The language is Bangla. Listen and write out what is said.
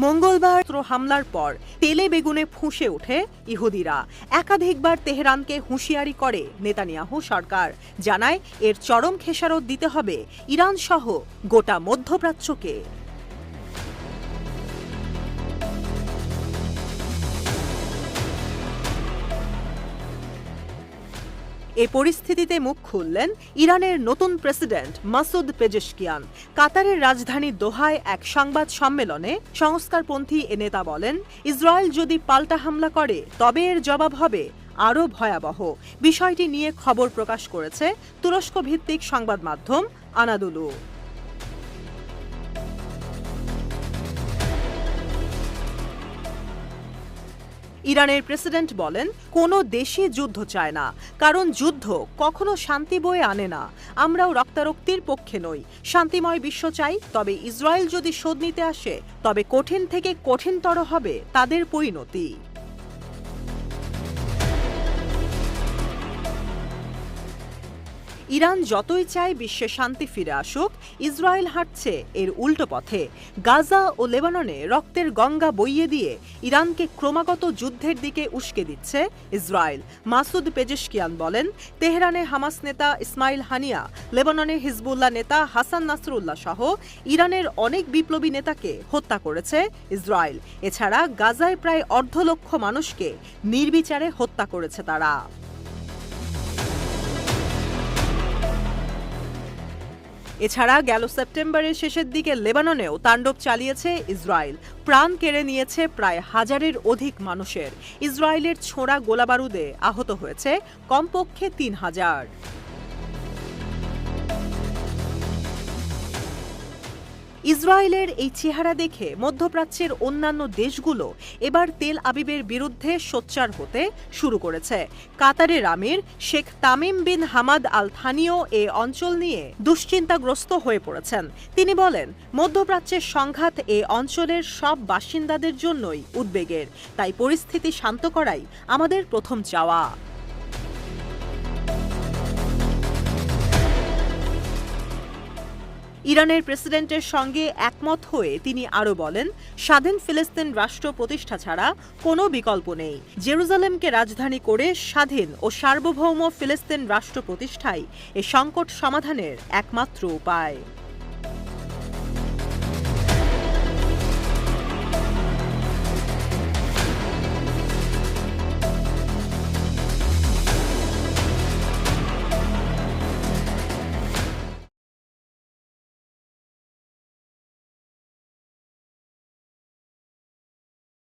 মঙ্গলবার হামলার পর তেলে বেগুনে ফুঁসে ওঠে ইহুদিরা। একাধিকবার তেহরানকে হুঁশিয়ারি করে নেতানিয়াহু সরকার, জানায় এর চরম খেসারত দিতে হবে ইরান সহ গোটা মধ্যপ্রাচ্যকে। এ পরিস্থিতিতে মুখ খুললেন ইরানের নতুন প্রেসিডেন্ট মাসুদ পেজেশকিয়ান। কাতারের রাজধানী দোহায় এক সংবাদ সম্মেলনে সংস্কারপন্থী এ নেতা বলেন, ইসরায়েল যদি পাল্টা হামলা করে তবে এর জবাব হবে আরও ভয়াবহ। বিষয়টি নিয়ে খবর প্রকাশ করেছে তুরস্ক ভিত্তিক সংবাদ মাধ্যম আনাদুলু। ইরানের প্রেসিডেন্ট বলেন, কোনো দেশই যুদ্ধ চায় না, কারণ যুদ্ধ কখনো শান্তি বয়ে আনে না। আমরাও রক্তারক্তির পক্ষে নই, শান্তিময় বিশ্ব চাই। তবে ইসরায়েল যদি শোধ নিতে আসে তবে কঠিন থেকে কঠিনতর হবে তাদের পরিণতি। ইরান যতই চায় বিশ্বে শান্তি ফিরে আসুক, ইসরায়েল হাঁটছে এর উল্টো পথে। গাজা ও লেবাননে রক্তের গঙ্গা বইয়ে দিয়ে ইরানকে ক্রমাগত যুদ্ধের দিকে উস্কে দিচ্ছে ইসরায়েল। মাসুদ পেজেশকিয়ান বলেন, তেহরানে হামাস নেতা ইসমাইল হানিয়া, লেবাননে হিজবুল্লাহ নেতা হাসান নাসরুল্লাহ সহ ইরানের অনেক বিপ্লবী নেতাকে হত্যা করেছে ইসরায়েল। এছাড়া গাজায় প্রায় 1.5 লক্ষ মানুষকে নির্বিচারে হত্যা করেছে তারা। এছাড়া গেল সেপ্টেম্বরের শেষের দিকে লেবাননেও তাণ্ডব চালিয়েছে ইসরায়েল। প্রাণ কেড়ে নিয়েছে প্রায় 1000-এর অধিক মানুষের। ইসরায়েলের ছোড়া গোলাবারুদে আহত হয়েছে কমপক্ষে 3000। ইসরায়েলের এই চেহারা দেখে মধ্যপ্রাচ্যের অন্যান্য দেশগুলো এবার তেল আবিবের বিরুদ্ধে সোচ্চার হতে শুরু করেছে। কাতারের আমির Sheikh Tamim bin Hamad Al থানিও এ অঞ্চল নিয়ে দুশ্চিন্তাগ্রস্ত হয়ে পড়েছেন। তিনি বলেন, মধ্যপ্রাচ্যের সংঘাত এ অঞ্চলের সব বাসিন্দাদের জন্যই উদ্বেগের, তাই পরিস্থিতি শান্ত করাই আমাদের প্রথম চাওয়া। ইরানের প্রেসিডেন্টের সঙ্গে একমত হয়ে তিনি আরও বলেন, স্বাধীন ফিলিস্তিন রাষ্ট্র প্রতিষ্ঠা ছাড়া কোনো বিকল্প নেই। জেরুজালেমকে রাজধানী করে স্বাধীন ও সার্বভৌম ফিলিস্তিন রাষ্ট্র প্রতিষ্ঠাই এ সংকট সমাধানের একমাত্র উপায়।